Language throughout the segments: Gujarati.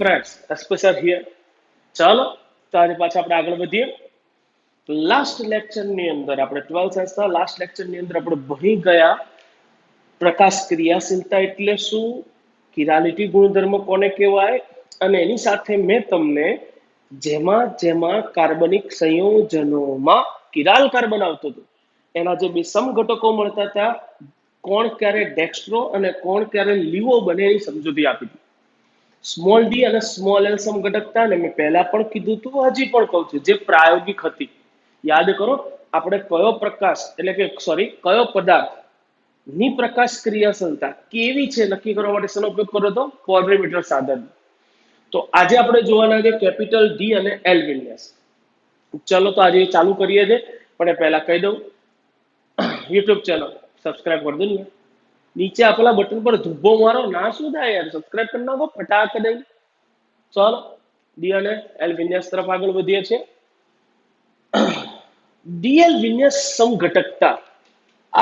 friends, Especer here. ચાલો તો આજે પાછા આપણે આગળ વધીએ. લાસ્ટ લેક્ચરની અંદર આપણે 12th સાયન્સના લાસ્ટ લેક્ચરની અંદર આપણે ભણી ગયા પ્રકાશ ક્રિયાશીલતા એટલે શું, કિરાલિટી ગુણધર્મ કોને કહેવાય, અને એની સાથે મેં તમને જેમાં જેમાં કાર્બનિક સંયોજનોમાં કિરાલ કાર્બન આવતું હતું એના જે બે સમઘટકો મળતા હતા, કોણ ક્યારે ડેક્સ્ટ્રો અને કોણ ક્યારે લીવો બને એની સમજૂતી આપી હતી. સ્મોલ ડી અને સ્મોલ એલ સમઘટકતા ને મેં પહેલા પણ કીધું હતું, હજી પણ કહું છું, જે પ્રાયોગિક હતી. યાદ કરો, આપણે કયો પ્રકાશ એટલે કે કયો પદાર્થ ની પ્રકાશ ક્રિયાશીલતા કેવી છે નક્કી કરવા માટે શેનો ઉપયોગ કર્યો હતો? પોલરીમીટર સાધન. તો આજે આપણે જોવાના છે કેપિટલ ડી અને એલ વિન્યાસ. ચલો તો આજે ચાલુ કરીએ છે, પણ એ પહેલા કહી દઉં, યુટ્યુબ ચેનલ સબસ્ક્રાઇબ કરી દો ને, નીચે આપેલા બટન પર ધુબ્બો મારો, ના શું થાય યાર, સબસ્ક્રાઇબ કરી નાખો ફટાક દઈ. ચલો ડી અને એલ વિન્યાસ તરફ આગળ વધીએ છીએ. ડીએલ વિન્યાસ સમઘટકતા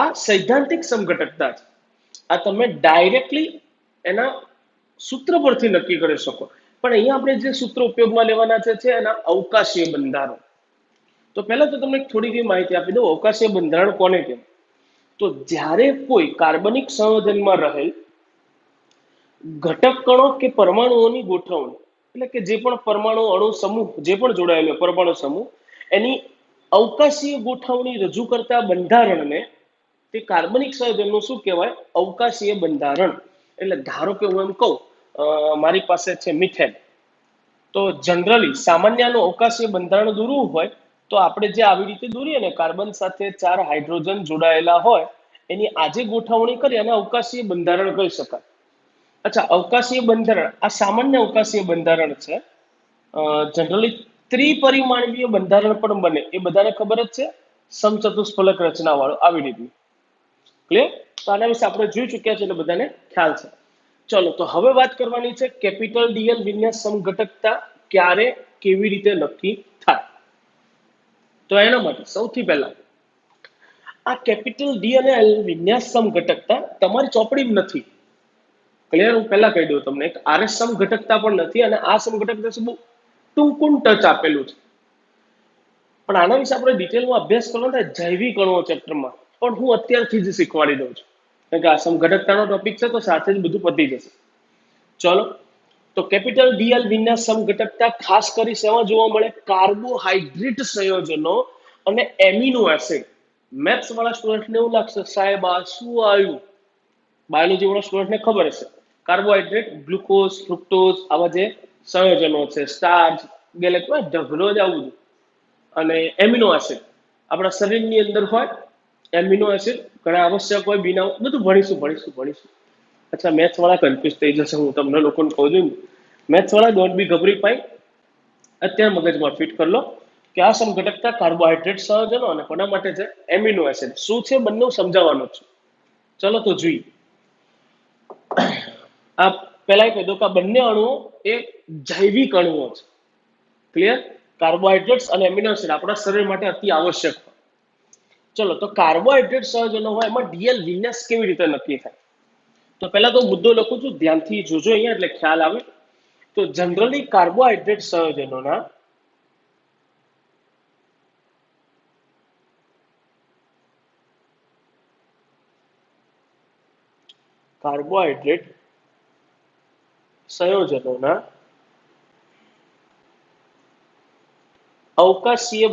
આ સૈદ્ધાંતિક સમઘટકતા છે. આ તમે ડાયરેક્ટલી એના સૂત્ર પરથી નક્કી કરી શકો, પણ અહીંયા આપણે જે સૂત્ર ઉપયોગમાં લેવાના છે એના અવકાશીય બંધારણ. તો પહેલા તો તમને થોડી માહિતી આપી દઉં, અવકાશીય બંધારણ કોને કહેવાય. તો જ્યારે કોઈ કાર્બનિક સંયોજનમાં રહેલ ઘટક કણો કે પરમાણુઓની ગોઠવણી, એટલે કે જે પણ પરમાણુ અણુ સમૂહ જે પણ જોડાયેલો પરમાણુ સમૂહ, એની અવકાશીય ગોઠવણી રજૂ કરતા બંધારણને તે કાર્બનિક સંયોજનનું શું કહેવાય? અવકાશીય બંધારણ. એટલે ધારો કે હું એમ કહું, મારી પાસે છે મિથેન, તો જનરલી સામાન્યનું અવકાશીય બંધારણ દોરવું હોય તો આપણે જે આવી રીતે દોરીએ ને, કાર્બન સાથે 4 હાઇડ્રોજન જોડાયેલા હોય એની આજે ગોઠવણી કરી અને અવકાશીય બંધારણ કહી શકાય. અચ્છા, અવકાશીય બંધારણ આ સામાન્ય અવકાશીય બંધારણ છે. જનરલી ત્રિપરિમાણીય બંધારણ પણ બને, એ બધાને ખબર જ છે, સમચતુષ્ફલક રચના વાળું આવી રીતનું. ક્લિયર? તો આના વિશે આપણે જોઈ ચૂક્યા છે એટલે બધાને ખ્યાલ છે. ચલો તો હવે વાત કરવાની છે કેપિટલ ડીએલ વિન્યાસ સમઘટકતા ક્યારે કેવી રીતે નક્કી થાય. તો એના માટે સૌથી પહેલા આ કેપિટલ ડી અને એલ વિન્યાસ સમઘટકતા તમારી ચોપડીમાં નથી. ક્લિયર? હું પહેલા કહી દઉં તમને, એક આરએસ સમઘટકતા પણ નથી, અને આ સમઘટકતા બહુ ટૂંકું ટચ આપેલું છે. પણ આના વિશે આપણે ડિટેલમાં અભ્યાસ કરવાનો થાય જૈવિક અણુઓ ચેપ્ટરમાં, પણ હું અત્યારથી જ શીખવાડી દઉં છું, કારણ કે આ સમઘટકતાનો ટોપિક છે તો સાથે જ બધું પતી જશે. ચલો તો કેપિટલ ડીએલ વિન્યાસ સમઘટકતા ખાસ કરી શેમાં જોવા મળે? કાર્બોહાઈડ્રેટ સંયોજનો અને એમિનો એસિડ. મેથ્સ વાળા સ્ટુડન્ટને એવું લાગશે, સાહેબ આ શું આવ્યું? બાયોલોજી વાળા સ્ટુડન્ટને ખબર હશે, કાર્બોહાઈડ્રેટ, ગ્લુકોઝ, ફ્રુક્ટોઝ, આવા જે સંયોજનો છે, સ્ટાર્ચ, ગેલેક્ટોઝ, ઢગલો જ આવું. અને એમિનો એસિડ આપણા શરીરની અંદર હોય, એમિનો એસિડ ઘણા આવશ્યક હોય, બિના બધું ભણીશું. અચ્છા, મેથ્સ વાળા કન્ફ્યુઝ થઈ જશે, હું તમને લોકોને કહું છું. મેથ્સ વાળા ડોન્ટ બી ગભરી પાઈ, અત્યારે મગજમાં ફિટ કરી લો કે આ સમઘટકતા કાર્બોહાઈડ્રેટ સંયોજનો અને કોના માટે છે? Amino acid. શું છે બંને સમજાવવાનું છે. ચલો તો જોઈએ. આ પહેલા કહી દો કે આ બંને અણુઓ એ જૈવિક અણુઓ છે. ક્લિયર? કાર્બોહાઈડ્રેટ્સ અને એમિનો એસિડ આપણા શરીર માટે અતિ આવશ્યક હોય. ચલો તો કાર્બોહાઈડ્રેટ સંયોજનો હોય એમાં ડીએલ વિન્યાસ કેવી રીતે નક્કી થાય? તો પહેલા તો મુદ્દો લખું છું, ધ્યાનથી જોજો અહીંયા એટલે ખ્યાલ આવે. તો જનરલી કાર્બોહાઈડ્રેટ સંયોજનોના અવકાશીય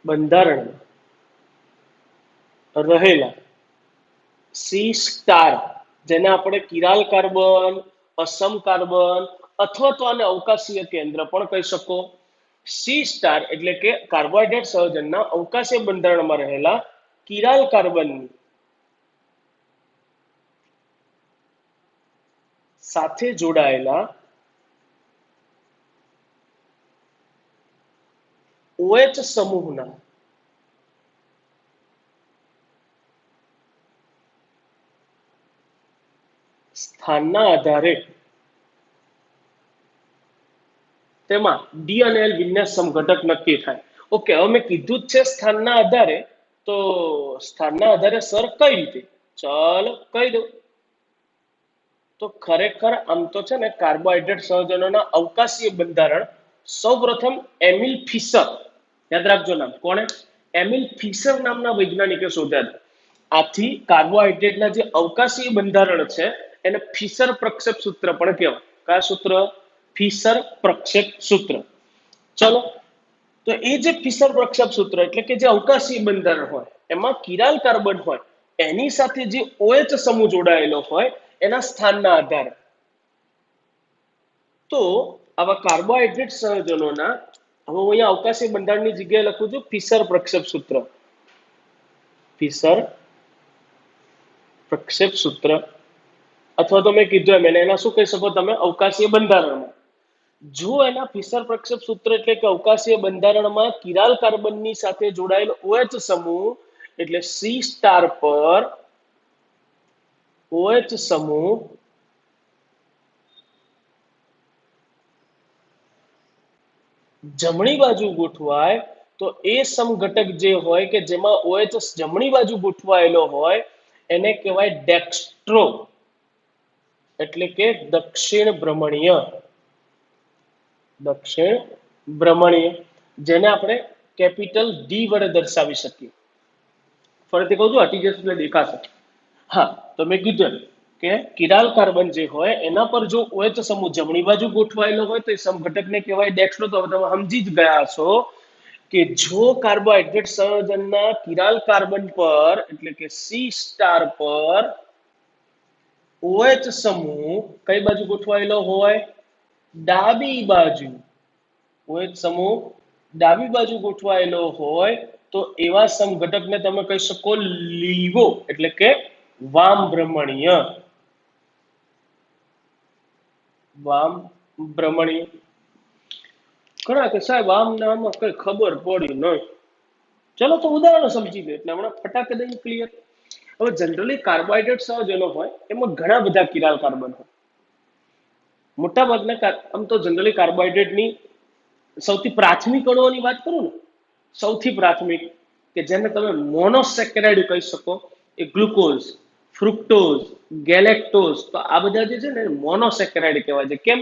બંધારણ રહેલા સી સ્ટાર, જેને આપણે કિરાલ કાર્બન, અસમ કાર્બન અથવા તો આને અવકાશીય કેન્દ્ર પણ કહી શકો. સી સ્ટાર એટલે કે કાર્બોહાઈડ્રેટ સંયોજનના અવકાશીય બંધારણમાં રહેલા કિરાલ કાર્બનની સાથે જોડાયેલા OH સમૂહના સ્થાનના આધારે તેમાં ડી અને એલ વિન્યાસ સમઘટક નક્કી થાય. ઓકે, હવે મેં કીધું જ છે સ્થાનના આધારે, તો સ્થાનના આધારે સર કઈ રીતે? ચલો કહી દઉં. તો ખરેખર આમ તો છે ને કાર્બોહાઈડ્રેટ સંયોજનોના અવકાશીય બંધારણ સૌપ્રથમ એમિલ ફિશર, યાદ રાખજો નામ, કોણે? એમિલ ફિશર નામના વૈજ્ઞાનિકે શોધ્યા હતા. આથી કાર્બોહાઈડ્રેટના જે અવકાશીય બંધારણ છે એને ફિશર પ્રક્ષેપ સૂત્ર પણ કહેવાય. કયા સૂત્ર? ફિશર પ્રક્ષેપ સૂત્ર. ચલો, તો એ જે ફિશર પ્રક્ષેપ સૂત્ર એટલે કે જે અવકાશીય બંધારણ હોય એમાં કિરાલ કાર્બન હોય એની સાથે જે OH સમૂહ જોડાયેલો હોય એના સ્થાનના આધારે તો આવા કાર્બોહાઈડ્રેટ સંયોજનોના, હવે હું અહીંયા અવકાશી બંધારણની જગ્યાએ લખું છું ફિશર પ્રક્ષેપ સૂત્ર. ફિશર પ્રક્ષેપ સૂત્ર, અથવા તો મેં કીધું એમ એને એના શું કહી શકો તમે? અવકાશીય બંધારણમાં. જો એના ફિશર પ્રક્ષેપ સૂત્ર એટલે કે અવકાશીય બંધારણમાં કિરાલ કાર્બનની સાથે જોડાયેલો OH સમૂહ એટલે C સ્ટાર પર OH સમૂહ જમણી બાજુ ગોઠવાય તો એ સમઘટક જે હોય કે જેમાં OH જમણી બાજુ ગોઠવાયેલો હોય એને કહેવાય ડેક્સ્ટ્રો, એટલે કે દક્ષિણ ભ્રમણીય. દક્ષિણ ભ્રમણીય, જેને આપણે કેપિટલ D વડે દર્શાવી શકીએ. ફરીથી કહું છું, હટી જશે એટલે દેખાશે. હા, તો મેં કીધું કે કિરાલ કાર્બન જે હોય એના પર જો OH સમૂહ જમણી બાજુ ગોઠવાયેલો હોય તો એ સમઘટકને કહેવાય ડેક્સ્ટ્રો. તો હવે તમે સમજી જ ગયા છો કે જો કાર્બોહાઈડ્રેટ સંયોજનના કિરાલ કાર્બન પર એટલે કે C સ્ટાર પર OH સમૂહ કઈ બાજુ ગોઠવાયેલો હોય? ડાબી બાજુ. OH સમૂહ ડાબી બાજુ ગોઠવાયેલો હોય તો એવા સમઘટકને તમે કહી શકો લીવો, એટલે કે વામ ભ્રમણીય. વામ ભ્રમણીય. ઘણા કે સાહેબ આમ નામ કઈ ખબર પડી નહીં. ચલો તો ઉદાહરણ સમજી લે એટલે હમણાં ફટાકે દઈને ક્લિયર. હવે જનરલી કાર્બોહાઈડ્રેટ સંયોજનો હોય એમાં ઘણા બધા કિરાલ કાર્બન હોય. મોટા ભાગના આમ તો જનરલી કાર્બોહાઈડ્રેટની સૌથી પ્રાથમિક અણુઓની વાત કરું ને, સૌથી પ્રાથમિક કે જેને તમે મોનોસેકેરાઇડ કહી શકો એ ગ્લુકોઝ, ફ્રુક્ટોઝ, ગેલેક્ટોઝ. તો આ બધા જે છે ને મોનોસેકેરાઇડ કહેવાય છે. કેમ?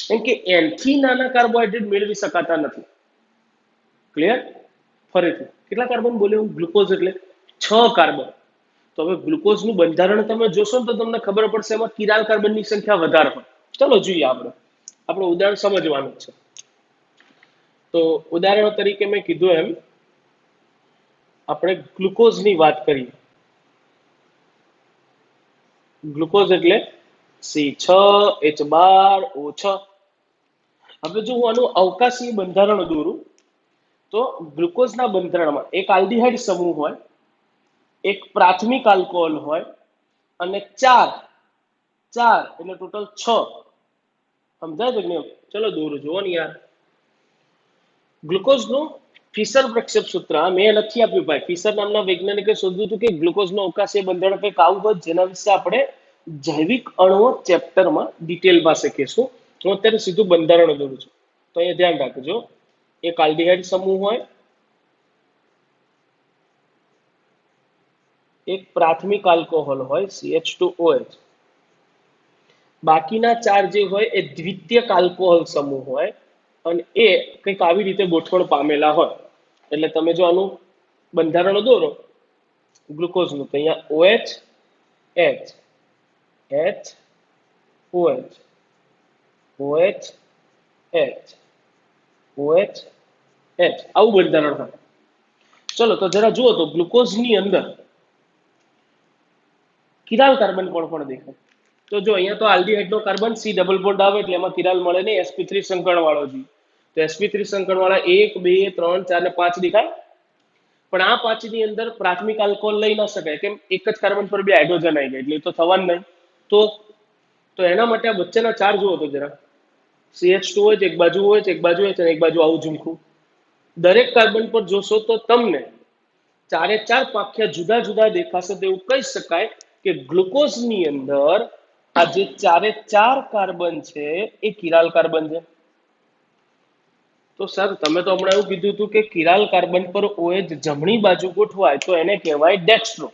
કેમ કે એનથી નાના કાર્બોહાઈડ્રેટ મેળવી શકાતા નથી. ક્લિયર? ફરીથી કેટલા કાર્બન બોલ્યો હું? ગ્લુકોઝ એટલે 6 કાર્બન. તો હવે ગ્લુકોઝનું બંધારણ તમે જોશો ને તો તમને ખબર પડશે એમાં કિરાલ કાર્બનની સંખ્યા વધારે હોય. ચલો જોઈએ, આપણે ઉદાહરણ સમજવાનું છે. તો ઉદાહરણ તરીકે મેં કીધું એમ આપણે ગ્લુકોઝની વાત કરીએ. ગ્લુકોઝ એટલે C6H12O6. હવે જો હું આનું અવકાશી બંધારણ દોરું તો ગ્લુકોઝના બંધારણમાં એક આલ્ડીહાઇડ સમૂહ હોય, એક પ્રાથમિક આલ્કોહોલ હોય અને ચાર એટલે ટોટલ 6. સમજાય છે કે નહીં? ચલો દોરું, જુઓ ને યાર. ગ્લુકોઝનું ફિશર પ્રક્ષેપ સૂત્ર મેં લખી આપ્યું ભાઈ. ફિશર નામના વૈજ્ઞાનિકે શોધ્યું હતું કે ગ્લુકોઝનું અવકાશીય બંધારણ કંઈક આવું હોય જેના વિશે આપણે જૈવિક અણુઓ ચેપ્ટરમાં ડિટેલમાં શીખીશું. હું અત્યારે સીધું બંધારણ દોરું છું. તો અહીંયા ધ્યાન રાખજો, એક આલ્ડીહાઇડ સમૂહ હોય, એક પ્રાથમિક આલ્કોહોલ હોય CH2OH, બાકીના 4 જે હોય એ દ્વિતીયક આલ્કોહોલ સમૂહ હોય અને એ કંઈક આવી રીતે ગોઠવણ પામેલા હોય. એટલે તમે જો આનું બંધારણ દોરો ગ્લુકોઝનું તો અહીંયા OH H H OH OH H OH H આવું બંધારણ હોય. ચલો તો જરા જુઓ તો ગ્લુકોઝની અંદર કિરાલ કાર્બન પણ દેખાય. તો જો અહીંયા તો આલ્ડીહાઇડનો કાર્બન C ડબલ બોન્ડ આવે એટલે એમાં કિરાલ મળે નહીં, sp3 સંકળ વાળો જોઈએ. તો sp3 સંકળ વાળા 1 2 3 4 ને 5 દેખાય. પણ આ 5 ની અંદર પ્રાથમિક આલ્કોહોલ લઈ ન શકાય. કેમ? એક જ કાર્બન પર 2 હાઇડ્રોજન આવી ગયા એટલે તો થવાનું નહીં. તો એના માટે આ વચ્ચેના 4 જુઓ તો જરા. CH2OH એક બાજુ OH, એક બાજુ H અને એક બાજુ આવું ઝુમખું. દરેક કાર્બન પર જોશો તો તમને 4 પાંખિયા જુદા જુદા દેખાશે. તો એવું કહી શકાય કે ગ્લુકોઝની અંદર આ જે 4 કાર્બન છે એ કિરાલ કાર્બન છે. તો સર તમે તો હમણાં એવું કીધું હતું કે કિરાલ કાર્બન પર OH જમણી બાજુ ગોઠવાય તો એને કહેવાય ડેક્સ્ટ્રો.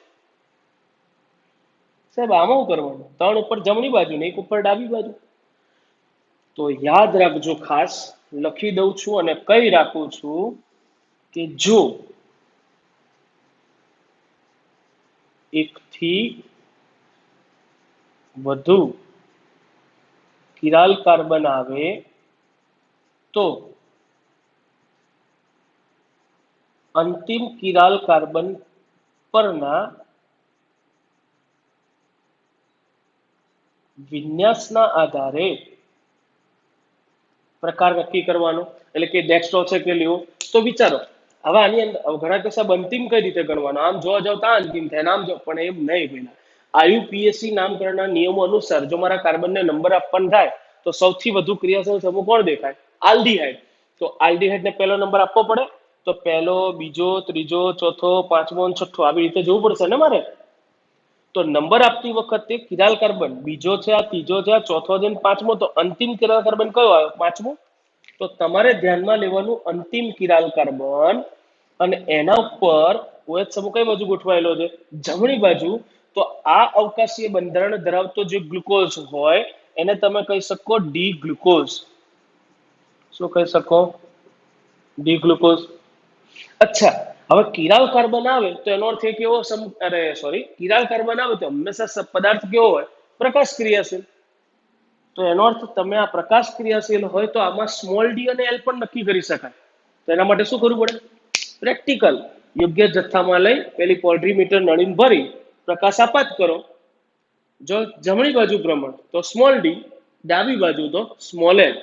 સાહેબ આમાં શું કરવાનું? 3 ઉપર જમણી બાજુ ને 1 ઉપર ડાબી બાજુ. તો યાદ રાખજો, ખાસ લખી દઉં છું અને કહી રાખું છું કે જો એકથી વધુ કિરાલ કાર્બન આવે તો અંતિમ કિરાલ કાર્બન પરના વિન્યાસના આધારે પ્રકાર નક્કી કરવાનો. એટલે કે ડેક્સ્ટ્રો છે કે લીવો. તો વિચારો, હવે આની અંદર ઘણા કે સાહેબ અંતિમ કઈ રીતે ગણવાનો? આમ જોવા જાવ તો અંતિમ થાય, નામ જો પણ એમ નહીં પહેલા. આયુપીએસસી નામકરણના નિયમો અનુસાર જો મારા કાર્બનને નંબર આપવાનો થાય તો સૌથી વધુ ક્રિયાશીલ સમૂહ કોણ દેખાય? આલ્ડીહાઇડ. તો આલ્ડીહાઇડને પહેલો નંબર આપવો પડે. તો પહેલો, બીજો, ત્રીજો, ચોથો, પાંચમો અને છઠ્ઠો આવી રીતે જોવું પડશે ને મારે. તો નંબર આપતી વખતે કિરાલ કાર્બન બીજો છે, આ ત્રીજો છે, આ ચોથો છે, પાંચમો. તો અંતિમ કિરાલ કાર્બન કયો આવ્યો? પાંચમો. તો તમારે ધ્યાનમાં લેવાનું અંતિમ કિરાલ કાર્બન, અને એના ઉપર OH સમૂહ કઈ બાજુ ગોઠવાયેલો છે? જમણી બાજુ. તો આ અવકાશીય બંધારણ ધરાવતો જે ગ્લુકોઝ હોય એને તમે કહી શકો ડી ગ્લુકોઝ. શું કહી શકો? D glucose. અચ્છા, હવે કિરાલ કાર્બન આવે તો એનો અર્થ એ કેવો? કિરાલ કાર્બન આવે તો હંમેશા પદાર્થ કેવો હોય? પ્રકાશ ક્રિયાશીલ. તો એનો અર્થ તમે આ પ્રકાશ ક્રિયાશીલ હોય તો આમાં સ્મોલ ડી અને એલ પણ નક્કી કરી શકાય. તો એના માટે શું કરવું પડે? પ્રેક્ટિકલ. યોગ્ય જથ્થામાં લઈ પેલી પોલ્ટ્રીમીટર નળીને ભરી પ્રકાશ આપાત કરો. જો જમણી બાજુ પ્રમાણ તો સ્મોલ ડી, ડાબી બાજુ તો સ્મોલ એલ.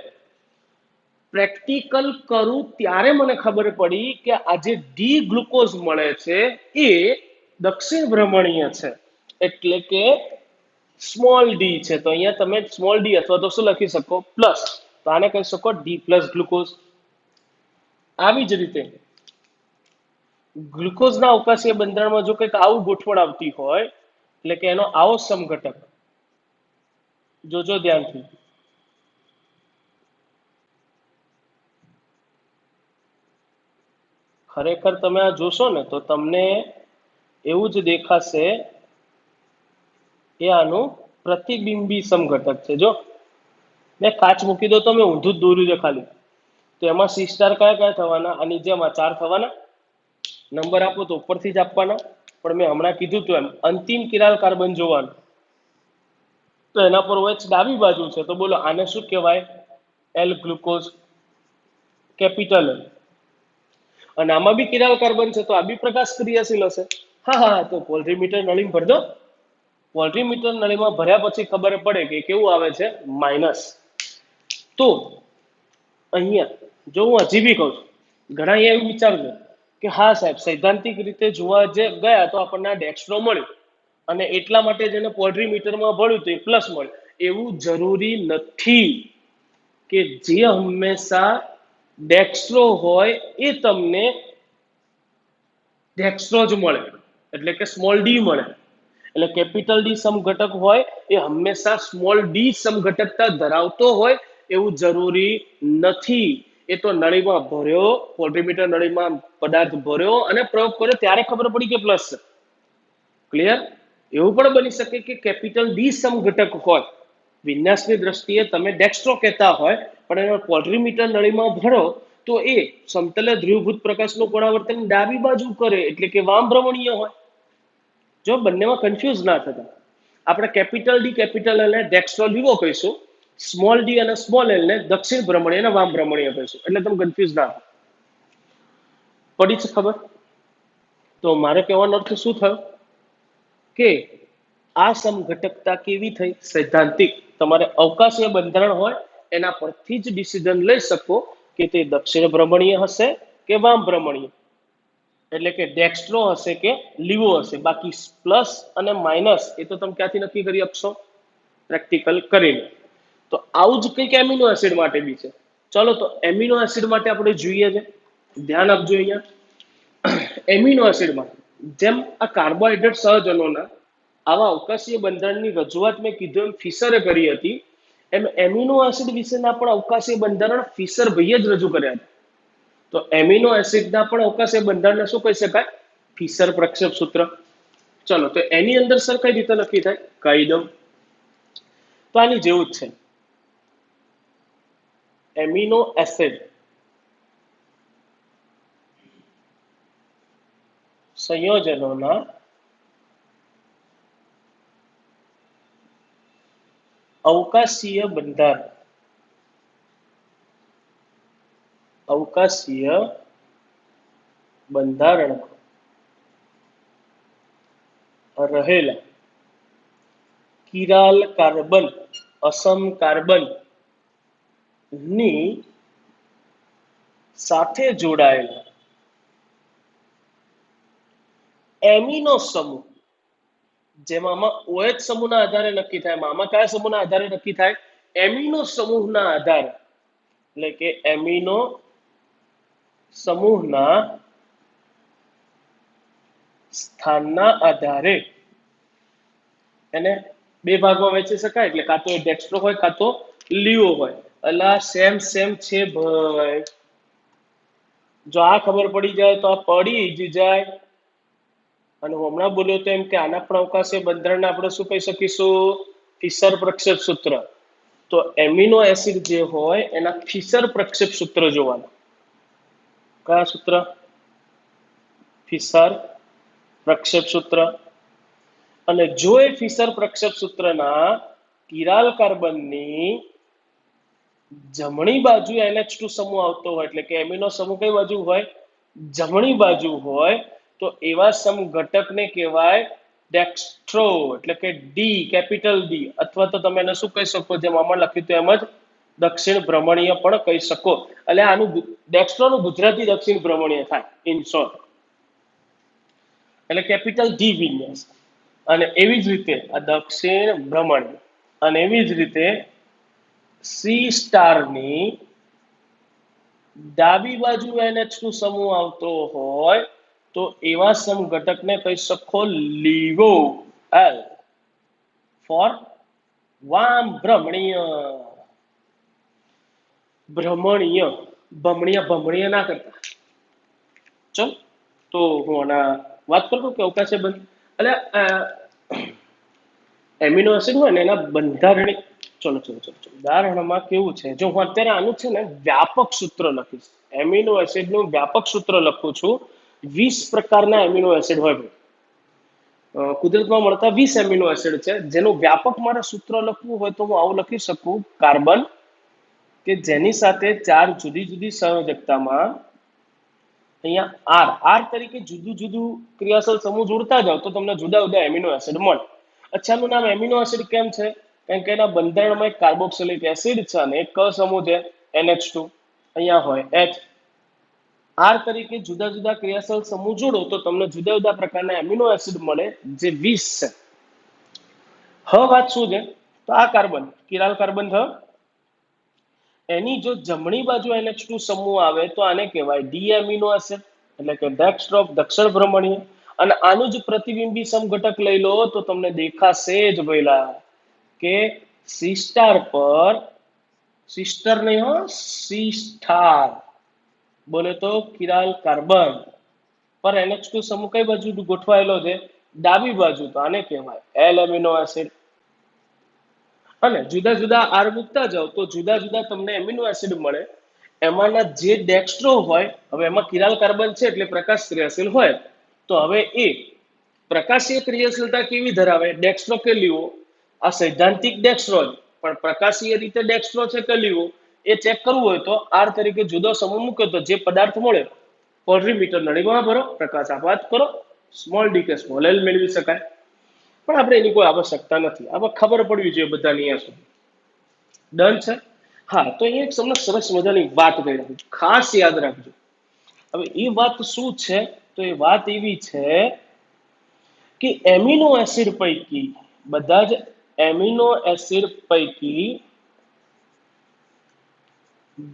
પ્રેક્ટિકલ કરું ત્યારે મને ખબર પડી કે આ જે ડી ગ્લુકોઝ મળે છે એ દક્ષિણ ભ્રમણીય છે, એટલે કે સ્મોલ ડી છે. તો અહીંયા તમે સ્મોલ ડી અથવા તો શું લખી શકો? પ્લસ. તો આને કહી શકો ડી પ્લસ ગ્લુકોઝ. આવી જ રીતે ગ્લુકોઝના અવકાશીય બંધારણમાં જો કંઈક આવું ગોઠવણ આવતી હોય, એટલે કે એનો આવો સમઘટક, જોજો ધ્યાનથી. ખરેખર તમે આ જોશો ને તો તમને એવું જ દેખાશે એ આનું પ્રતિબિંબી સમઘટક છે. જો મેં કાચ મૂકી દો તો મેં ઊંધું જ દોર્યું છે ખાલી. તો એમાં C સ્ટાર કયા કયા થવાના? આની જેમ આ 4 થવાના. નંબર આપો તો ઉપરથી જ આપવાના. પણ મેં હમણાં કીધું તું એમ અંતિમ કિરાલ કાર્બન જોવાનું. તો એના પર OH ડાબી બાજુ છે. તો બોલો આને શું કહેવાય? L glucose, capital L. અને આમાં બી કિરાલ કાર્બન છે તો આ બી પ્રકાશ ક્રિયાશીલ હશે. હા, તો પોલ્ટ્રીમીટર નળીમાં ભર દો. પોલ્ટ્રીમીટર નળીમાં ભર્યા પછી ખબર પડે કે કેવું આવે છે? માઇનસ. તો અહીંયા જો હું હજી બી કહું છું, ઘણા એવું વિચારજો કે હા સાહેબ સૈદ્ધાંતિક રીતે જોવા જે ગયા તો આપણને આ ડેક્સ્ટ્રો મળ્યું અને એટલા માટે જેને પોલ્ટ્રીમીટરમાં ભળ્યું તો એ પ્લસ મળ્યું. એવું જરૂરી નથી કે જે હંમેશા ડેક્સ્ટ્રો હોય એ તમને ડેક્સ્ટ્રો જ મળે, એટલે કે સ્મોલ ડી મળે. એટલે કેપિટલ ડી સમઘટક હોય એ હંમેશા સ્મોલ ડી સમઘટકતા ધરાવતો હોય એવું જરૂરી નથી. એ તો નળીમાં ભર્યો, પોલ્ટ્રીમીટર નળીમાં પદાર્થ ભર્યો અને પ્રયોગ કર્યો ત્યારે ખબર પડી કે પ્લસ છે. ક્લિયર? એવું પણ બની શકે કે કેપિટલ ડી સમઘટક હોય, વિન્યાસની દ્રષ્ટિએ તમે ડેક્સ્ટ્રો કહેતા હોય, પણ એનો પોલ્ટ્રીમીટર નળીમાં ભરો તો એ સમતલે ધ્રુવીભૂત પ્રકાશનું પરાવર્તન ડાબી બાજુ કરે, એટલે કે વામ ભ્રમણીય હોય. જો બંનેમાં કન્ફ્યુઝ ના થતા, આપણે કેપિટલ ડી કેપિટલ એલ ને ડેક્સ્ટ્રો લીવો કહીશું, સ્મોલ ડી અને સ્મોલ એલ ને દક્ષિણ ભ્રમણીય અને વામ ભ્રમણીય કહીશું, એટલે તમે કન્ફ્યુઝ ના થાય. પડી છે ખબર? તો મારે કહેવાનો અર્થ શું થયો કે આ સમઘટકતા કેવી થઈ? સૈદ્ધાંતિક. તમારે અવકાશીય બંધારણ હોય એના પરથી જ ડિસિઝન લઈ શકો કે તે દક્ષિણ ભ્રમણીય હશે કે વામ ભ્રમણીય, એટલે કે ડેક્સ્ટ્રો હશે કે લીવો હશે. બાકી પ્લસ અને માઇનસ એ તો તમે ક્યાંથી નક્કી કરી આપશો? પ્રેક્ટિકલ કરીને. તો આવું જ કંઈક એમિનો એસિડ માટે બી છે. ચલો તો એમિનો એસિડ માટે આપણે જોઈએ છે. ધ્યાન આપજો અહીંયા. એમિનો એસિડમાં જેમ આ કાર્બોહાઈડ્રેટ સહજનોના આવા અવકાશીય બંધારણની રજૂઆત મેં કીધું એમ ફિશરે કરી હતી, એમ એમિનો એસિડ વિશેના પણ અવકાશીય બંધારણ ફિશર ભાઈએ જ રજૂ કર્યા હતા. તો એમિનો એસિડના પણ અવકાશીય બંધારણને શું કહી શકાય? ફિશર પ્રક્ષેપ સૂત્ર. ચલો તો એની અંદર સર કઈ રીતે નક્કી થાય, કહી દઉં. તો આની જેવું જ છે. એમિનો એસિડ સંયોજનોના અવકાશીય બંધારણ, અવકાશીય બંધારણ રહેલા કિરાલ કાર્બન, અસમ કાર્બન ની સાથે જોડાયેલા એમિનો સમૂહ, જેમાં આમાં OH સમૂહના આધારે નક્કી થાય, આમાં કયા સમૂહના આધારે નક્કી થાય, એમિનો સમૂહના આધારે, એટલે કે એમિનો સમૂહના સ્થાનના આધારે એને બે ભાગમાં વહેંચી શકાય. એટલે કાં તો એ ડેક્સ્ટ્રો હોય કાં તો લીવો હોય. અલા સેમ સેમ છે ભાઈ, જો આ ખબર પડી જાય તો આ પડી જ જાય. અને હું હમણાં બોલ્યો તો એમ કે આના પણ અવકાશીય બંધારણને આપણે શું કહી શકીશું, ફિશર પ્રક્ષેપ સૂત્ર. તો એમિનો એસિડ જે હોય એના ફિશર પ્રક્ષેપ સૂત્ર જોવાના. કયા સૂત્ર? ફિશર પ્રક્ષેપ સૂત્ર. અને જો એ ફિશર પ્રક્ષેપ સૂત્રના કિરાલ કાર્બનની જમણી બાજુ NH2 સમૂહ આવતો હોય, એટલે કે એમિનો સમૂહ કઈ બાજુ હોય, જમણી બાજુ હોય, તો એવા સમઘટકને કહેવાય ડેક્સ્ટ્રો, એટલે કે ડી, કેપિટલ ડી, અથવા તો તમે એને શું કહી શકો, જેમ આમાં લખ્યું હતું એમ જ દક્ષિણ ભ્રમણીય પણ કહી શકો. એટલે આનું ડેક્સ્ટ્રોનું ગુજરાતી દક્ષિણ ભ્રમણીય થાય ઇન શોર્ટ, એટલે કેપિટલ ડી વિન્યાસ. અને એવી જ રીતે આ દક્ષિણ ભ્રમણીય, અને એવી જ રીતે સી સ્ટારની ડાબી બાજુ NH2 સમૂહ આવતો હોય તો એવા સમઘટકને કહી શકો લીવો, એલ ફોર વામ ભ્રમણીય. ભ્રમણીય, ભમણીય ભમણીય ના કરતા. ચલ તો હું આના વાત કરું કે અવકાશીય બંધ, એટલે એમિનો એસિડ હોય ને એના બંધારણીય, ચલો ચલો ચલો ચલો ઉદાહરણમાં કેવું છે, જો હું અત્યારે આનું છે ને વ્યાપક સૂત્ર લખીશ, એમિનો એસિડનું વ્યાપક સૂત્ર લખું છું. 20 પ્રકારના એમિનો એસિડ હોય ભાઈ. કુદરતમાં મળતા 20 એમિનો એસિડ છે, જેનું વ્યાપક મારે સૂત્ર લખવું હોય તો હું આવું લખી શકું, કાર્બન કે જેની સાથે 4 જુદી જુદી સંયોજકતામાં અહીંયા આર તરીકે જુદું જુદું ક્રિયાશીલ સમૂહ જોડતા જાવ તો તમને જુદા જુદા એમિનો એસિડ મળે. અચ્છાનું નામ એમિનો એસિડ કેમ છે? કારણ કે એના બંધારણમાં એક કાર્બોક્સિલિક એસિડ છે અને એક ક સમૂહ છે NH2, અહીંયા હોય H. આર તરીકે જુદા જુદા ક્રિયાશીલ સમૂહ જોડો તો તમને જુદા જુદા પ્રકારના એમિનો એસિડ મળે, જે 20 છે. વાત શું છે? તો આ કાર્બન, કિરાલ કાર્બન થયો, એની જો જમણી બાજુ NH2 સમૂહ આવે તો આને કહેવાય ડી એમિનો એસિડ, એટલે કે ડેક્સ્ટ્રો, દક્ષિણ ભ્રમણીય. અને આનું જ પ્રતિબિંબી સમઘટક લઈ લો તો તમને દેખાશે જ ભઈલા કે સી સ્ટાર પર, સિસ્ટર નહીં હો, સી સ્ટાર બોલે તો કિરાલ કાર્બન પર NH2 સમૂહ કઈ બાજુ ગોઠવાયેલો છે? ડાબી બાજુ. તો આને કહેવાય એલ એમિનો એસિડ. અને જુદા જુદા આર મૂકતા જાવ તો જુદા જુદા તમને એમિનો એસિડ મળે. એમાંના જે ડેક્સ્ટ્રો હોય, હવે એમાં કિરાલ કાર્બન છે એટલે પ્રકાશ ક્રિયાશીલ હોય, તો હવે એ પ્રકાશીય ક્રિયાશીલતા કેવી ધરાવે, ડેક્સ્ટ્રો કે લીવો? આ સૈદ્ધાંતિક ડેક્સ્ટ્રો જ, પણ પ્રકાશીય રીતે ડેક્સ્ટ્રો છે કે લીવો એ ચેક કરવું હોય તો આર તરીકે જુદો સમૂહ મૂક્યો તો જે પદાર્થ મળે પોલરીમીટર નળીમાં ભરો, પ્રકાશ આપઘાત કરો, સ્મોલ ડી કે સ્મોલ એલ મેળવી શકાય. પણ આપણે એની કોઈ આવશ્યકતા નથી, આપણે ખબર પડવી જોઈએ બધાની. અહીંયા સુધી ડન છે? હા, તો અહીંયા એક તમને સરસ મજાની વાત કહી રાખું, ખાસ યાદ રાખજો. હવે એ વાત શું છે? તો એ વાત એવી છે કે એમિનો એસિડ પૈકી, બધા જ એમિનો એસિડ પૈકી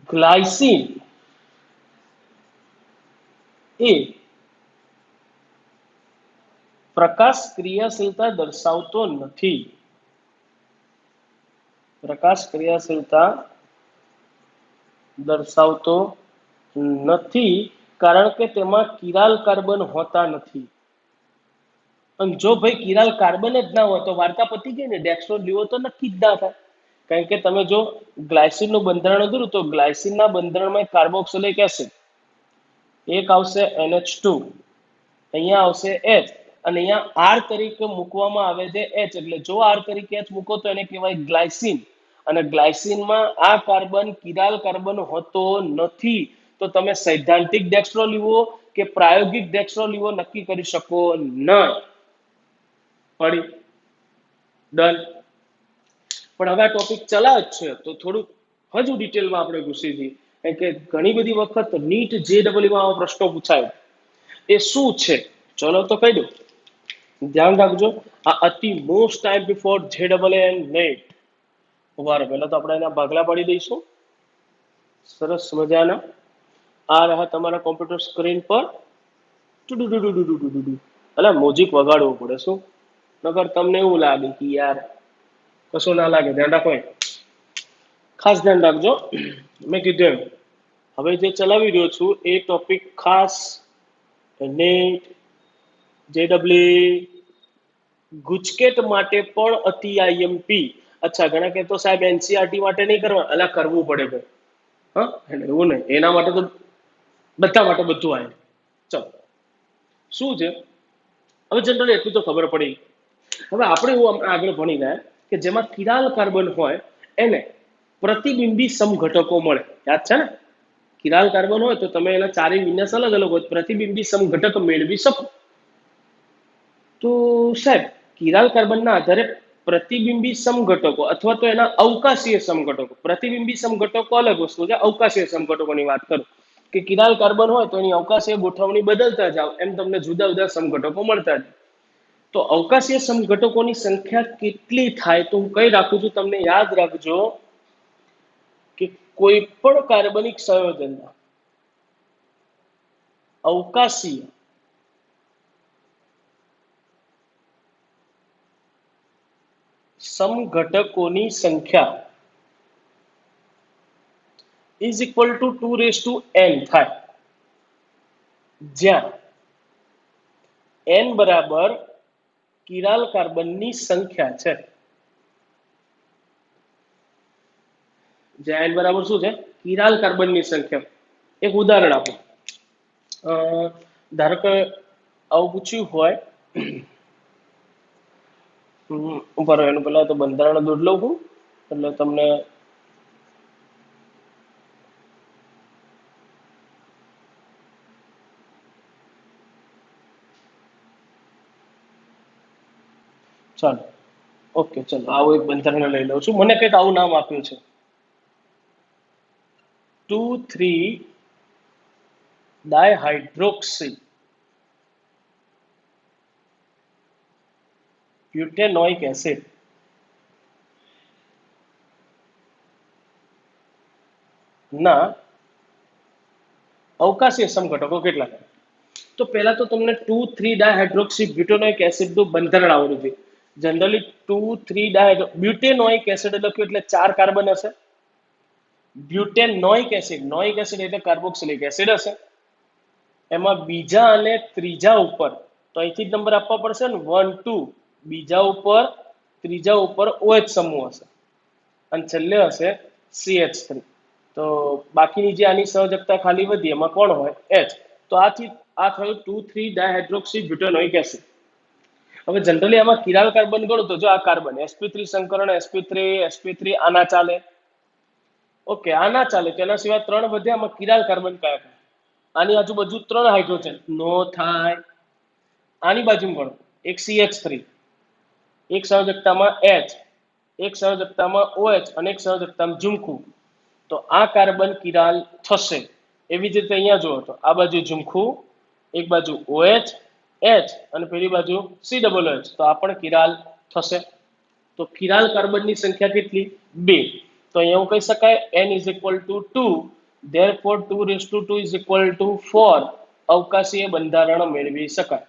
ગ્લાયસીન એ પ્રકાશ ક્રિયાશીલતા દર્શાવતો નથી. પ્રકાશ ક્રિયાશીલતા દર્શાવતો નથી કારણ કે તેમાં કિરાલ કાર્બન હોતા નથી. અને જો ભાઈ કિરાલ કાર્બન જ ના હોય તો વાર્તા પતી ગઈ ને, ડેક્સ્ટ્રો લીવો તો નક્કી જ ના થાય. કારણ કે તમે જો ગ્લાયસિનનું બંધારણ દોરો તો ગ્લાયસિનના બંધારણમાં કાર્બોક્સિલિક એસિડ એક આવશે NH2, અહીંયા આવશે H, અને અહીંયા આર તરીકે મૂકવામાં આવે છે H. એટલે જો આર તરીકે H મૂકો તો એને કહેવાય ગ્લાયસિન. અને ગ્લાયસિનમાં આ કાર્બન કિરાલ કાર્બન હોતો નથી. તો તમે સૈદ્ધાંતિક ડેક્સ્ટ્રો લીવો કે પ્રાયોગિક ડેક્સ્ટ્રો લીવો નક્કી કરી શકો નહીં. પડી ડન. પણ હવે આ ટોપિક ચલાવે જ છે તો થોડુંક હજુ ડિટેલમાં આપણે ઘૂસી જઈએ. કારણ કે ઘણી બધી વખત નીટ JEE આવા પ્રશ્નો પૂછાય. એ શું છે ચલો તો કહી દઉં. ધ્યાન રાખજો, આ અતિ most time before JEE and net. ઉભા રહો, પહેલા તો આપણે એના ભાગલા પાડી દઈશું સરસ મજાના. આ રહ્યા તમારા કોમ્પ્યુટર સ્ક્રીન પર. અલા મ્યુઝિક વગાડવું પડે શું, નકર તમને એવું લાગે કે યાર કશું ના લાગે. ધ્યાન રાખો, ખાસ ધ્યાન રાખજો. મેં કીધું એમ હવે જે ચલાવી રહ્યો છું એ ટોપિક ખાસ નેટ JEE ગુજકેટ માટે પણ અતિ IMP. અચ્છા, ઘણા કહેતો સાહેબ NCERT માટે નહીં કરવા. અલા કરવું પડે ભાઈ, હા એવું નહીં, એના માટે તો બધા માટે બધું આવે. ચલો શું છે હવે જનરલી એટલું તો ખબર પડી. હવે આપણે એવું આગળ ભણી ગયા કે જેમાં કિરાલ કાર્બન હોય એને પ્રતિબિંબી સમઘટકો મળે. યાદ છે ને, કિરાલ કાર્બન હોય તો તમે એના ચારેય વિન્યાસ અલગ અલગ હોય, પ્રતિબિંબી સમઘટક મેળવી શકો. તો સાહેબ કિરાલ કાર્બનના આધારે પ્રતિબિંબી સમઘટકો અથવા તો એના અવકાશીય સમઘટકો, પ્રતિબિંબી સમઘટકો અલગ વસ્તુ છે, અવકાશીય સમઘટકોની વાત કરું કે કિરાલ કાર્બન હોય તો એની અવકાશીય ગોઠવણી બદલતા જાવ એમ તમને જુદા જુદા સમઘટકો મળતા જાય. તો અવકાશીય સમઘટકોની સંખ્યા કેટલી થાય તો હું કઈ રાખું છું, તમને યાદ રાખજો કે કોઈ પણ કાર્બનિક સંયોજનમાં અવકાશીય સમઘટકોની સંખ્યા ઇઝ ઇક્વલ ટુ 2n થાય, જ્યાં n બરાબર કિરાલ કાર્બનની સંખ્યા છે. જ્યાં n બરાબર શું છે, કિરાલ કાર્બનની સંખ્યા. એક ઉદાહરણ આપો. ધારો કે આવું પૂછ્યું હોય, ઉપર એનું પેલા તો બંધારણ દોડ લઉં હું એટલે તમને ચાલો ઓકે. ચલો આવું એક બંધારણ લઈ લઉં છું. મને કંઈક આવું નામ આપ્યું છે 2,3-ડાયહાઇડ્રોક્સી બ્યુટેનોઇક એસિડ. ના અવકાશીય સમઘટકો કેટલા થાય? તો પહેલા તો તમને 2,3-ડાયહાઇડ્રોક્સી બ્યુટેનોઇક એસિડનું બંધારણ આવડવું જોઈએ. જનરલી 2,3 બ્યુટેનોઇક એસિડ લખ્યું એટલે 4 કાર્બન હશે. બ્યુટેનોઇક એસિડ, નોઇક એસિડ એટલે કાર્બોક્સિલિક એસિડ હશે. એમાં બીજા અને ત્રીજા ઉપર તો અહીંથી જ નંબર આપવા પડશે ને, 1 2. બીજા ઉપર ત્રીજા ઉપર OH સમૂહ હશે અને છેલ્લે હશે CH3. તો બાકીની જે આની સંયોજકતા ખાલી વધી એમાં કોણ હોય, H. તો આ થયું 2,3-ડાયહાઇડ્રોક્સી બ્યુટેનોઇક એસિડ. હવે જનરલી આમાં કિરાલ કાર્બન ગણો તો જો આ કાર્બન sp3 સંકરણ sp3 આના ચાલે. ઓકે, આના ચાલે. તેના સિવાય 3 વધ્યા, આમાં કિરાલ કાર્બન કયા? આની આજુબાજુ 3 હાઇડ્રોજન નો થાય. આની બાજુ ગણો, એક CH3, એક સંયોજકતામાં H, એક સંયોજકતામાં OH અને એક સંયોજકતામાં ઝુમખું. તો આ કાર્બન કિરાલ થશે. એવી જ રીતે અહીંયા જુઓ તો આ બાજુ ઝુમખું, એક બાજુ OH H અને પેલી બાજુ COOH, તો આ પણ કિરાલ થશે. તો કિરાલ કાર્બનની સંખ્યા કેટલી? 2. તો અહીંયા એવું કહી શકાય n is equal to 2, therefore 2 is equal to 4 અવકાશીય બંધારણ મેળવી શકાય.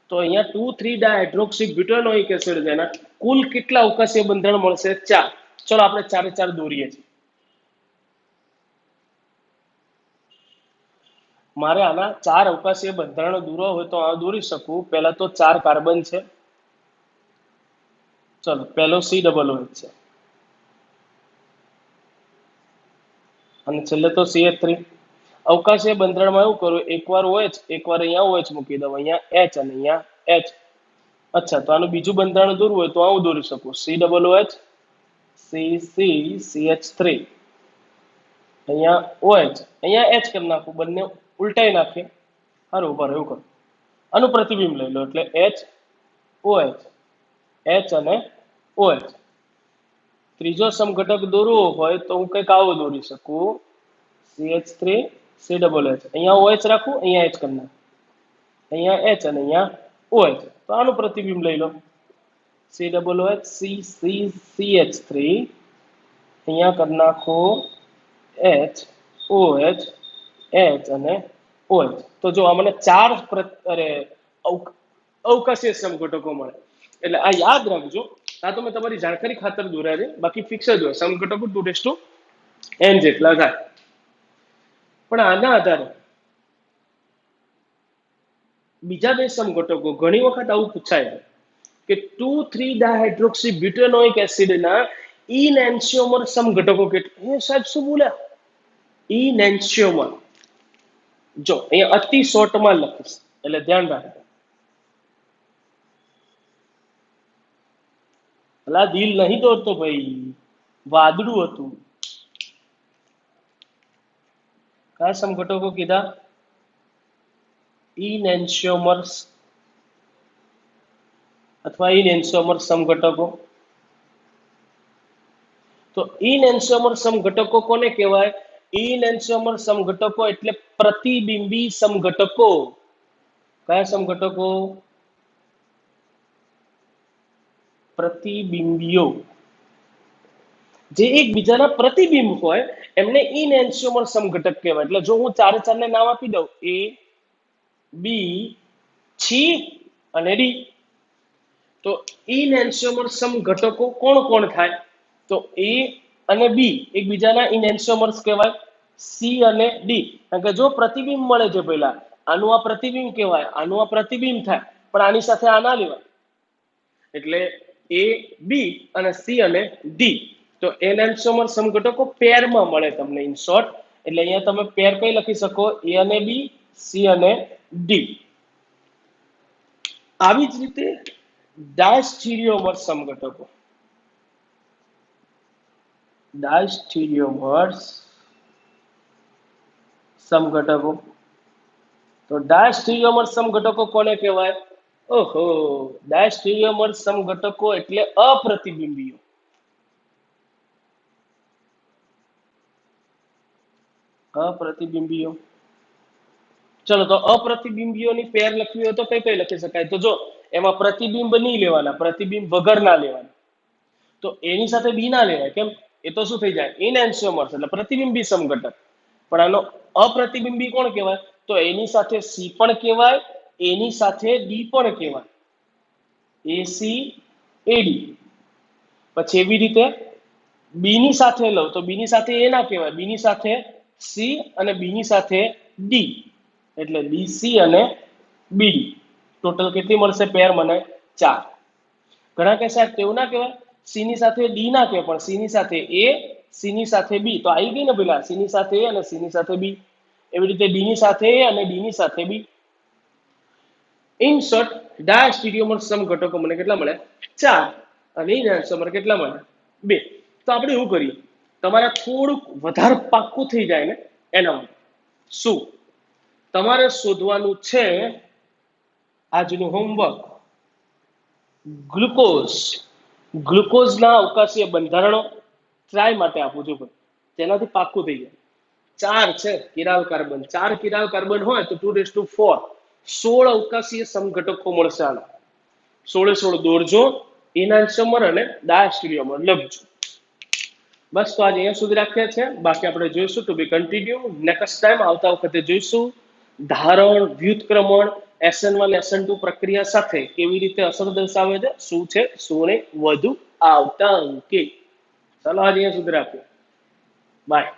તો અહીંયા 2,3-ડાયહાઇડ્રોક્સી બ્યુટેનોઇક એસિડ છે એના કુલ કેટલા અવકાશીય બંધારણ મળશે? 4. ચલો આપણે 4 દોરીએ છીએ. મારે આના 4 અવકાશીય બંધારણો દોરવા હોય તો આ દોરી શકું. પહેલા તો 4 કાર્બન છે, ચલો પહેલો COOH છે અને છેલ્લે તો CH3. અવકાશીય બંધારણમાં એવું કરું, એકવાર OH એકવાર અહીંયા OH મૂકી દઉં, અહીંયા H અને અહીંયા H. અચ્છા, તો આનું બીજું બંધારણ દોરવું હોય તો આવું દોરી શકું, COOH CH3, અહીંયા OH અહીંયા H કરી નાખું, બંને ઉલટાઈ નાખીએ. સારું, ઉપર એવું કરું, આનું પ્રતિબિંબ લઈ લો એટલે HOH H અને OH. ત્રીજો સમઘટક દોરવો હોય તો હું કંઈક આવું દોરી શકું, CH3 COOH, અહીંયા OH રાખું, અહીંયા H કરી નાખું, અહીંયા H અને અહીંયા OH. તો આનું પ્રતિબિંબ લઈ લો, COOH CH3, અહીંયા કરી નાખો HOH H અને OH. તો જો આ મને 4 અવકાશીય સમઘટકો મળે. એટલે આ યાદ રાખજો, આ તો મેં તમારી જાણકારી ખાતર દોર્યા છે, બાકી ફિક્સ જ હોય સમઘટકો 2n જેટલા થાય. પણ આના આધારે બીજા બે સમઘટકો ઘણી વખત આવું પૂછાય કે 2,3 ડાયહાઇડ્રોક્સી એસિડના ઇનેન્શિયોમર સમઘટકો કેટલા? એ સાહેબ શું બોલ્યા? ઇનેન્શિયોમર. જો અહીંયા અતિ શોર્ટમાં લખીશ એટલે ધ્યાન રાખજો. અલા દિલ નહીં દોડતો ભાઈ, વાદળું હતું. કયા સમઘટકો કીધા? ઇનેન્શિયોમર્સ અથવા ઇનેન્શિયોમર સમઘટકો. તો ઇનેન્શિયોમર સમઘટકો કોને કહેવાય? ઇનેન્શિયોમર સમઘટકો એટલે પ્રતિબિંબી સમઘટકો. કયા સમઘટકો? પ્રતિબિંબીઓ. જે એકબીજાના પ્રતિબિંબ હોય એમને ઇનેન્શિયોમર સમઘટક કહેવાય. એટલે જો હું 4 ને નામ આપી દઉં, A B C અને D, તો ઇનેન્શિયોમર સમઘટકો કોણ કોણ થાય? તો A અને B એકબીજાના ઇનેન્શિયોમર્સ કહેવાય, C અને D. કારણ કે જો પ્રતિબિંબ મળે છે, પહેલા આનું આ પ્રતિબિંબ કહેવાય, આનું આ પ્રતિબિંબ થાય, પણ આની સાથે આ ના લેવાય. એટલે A B અને C અને D, તો ઇનેન્શિયોમર સમઘટકો પેરમાં મળે તમને ઇન શોર્ટ. એટલે અહીંયા તમે પેર કઈ લખી શકો? A અને B, C અને D. આવી જ રીતે ડાયસ્ટીરિયોમર સમઘટકો. ડાયસ્ટીરિયોમર સમઘટકો. તો ડાયસ્ટીરિયોમર સમઘટકો કોને કહેવાય? ઓહો, ડાયસ્ટીરિયોમર સમઘટકો એટલે અપ્રતિબિંબીઓ. અપ્રતિબિંબીઓ. ચલો, તો અપ્રતિબિંબીઓની પેર લખવી હોય તો કઈ કઈ લખી શકાય? તો જો એમાં પ્રતિબિંબ નહીં લેવાના, પ્રતિબિંબ વગર ના લેવાના. તો એની સાથે બી ના લેવાય. કેમ? એ તો શું થઈ જાય? ઇનેન્શિયોમર્સ એટલે પ્રતિબિંબી સમઘટક. પણ આનો અપ્રતિબિંબી કોણ કહેવાય? તો એની સાથે સી પણ કહેવાય, એની સાથે ડી પણ કહેવાય, ACAD. પછી એવી રીતે બી ની સાથે લઉં તો બી ની સાથે એ ના કહેવાય, બી ની સાથે સી અને બી ની સાથે ડી, એટલે BC અને BD. ટોટલ કેટલી મળશે પેર મને? 4. ઘણા કે સાહેબ તેવું ના કહેવાય, સી ની સાથે ડી ના કહેવાય, પણ સી ની સાથે એ, સી ની સાથે બી. તો આવી ગઈ ને પેલા સી ની સાથે એ અને સી ની સાથે બી. એવી રીતે ડી ની સાથે એ અને ડી ની સાથે બી. ઇન શોર્ટ, ડાયસ્ટીરિયોમર સમઘટકો મને કેટલા મળે? 4. અને ઇનેન્શિયોમર કેટલા મળે? 2. તો આપણે એવું કરીએ, તમારે થોડુંક વધારે પાક્કું થઈ જાય ને એના માટે શું તમારે શોધવાનું છે? આજનું હોમવર્ક, ગ્લુકોઝ. ગ્લુકોઝના અવકાશીય બંધારણો ટ્રાય માટે આપું છું, તેનાથી પાક્કું થઈ જાય. 4 છે કિરાલ કાર્બન. 4 કિરાલ કાર્બન હોય તો 2⁴ 16 અવકાશીય સમઘટકો મળશે. આના 16 દોરજો, ઇનેન્શિયોમર અને ડાયસ્ટીરિયોમર લખજો. બસ, તો આજે અહીંયા સુધી રાખીએ છીએ. બાકી આપણે જોઈશું ટુ બી કન્ટિન્યુ નેક્સ્ટ ટાઈમ. આવતા વખતે જોઈશું ધારણ, વ્યુત્ક્રમણ, SN1 SN2 પ્રક્રિયા સાથે કેવી રીતે અસર દર્શાવે છે, શું છે શું નહીં, વધુ આવતા અંકે. ચાલો આજે અહીંયા સુધી રાખીએ. બાય.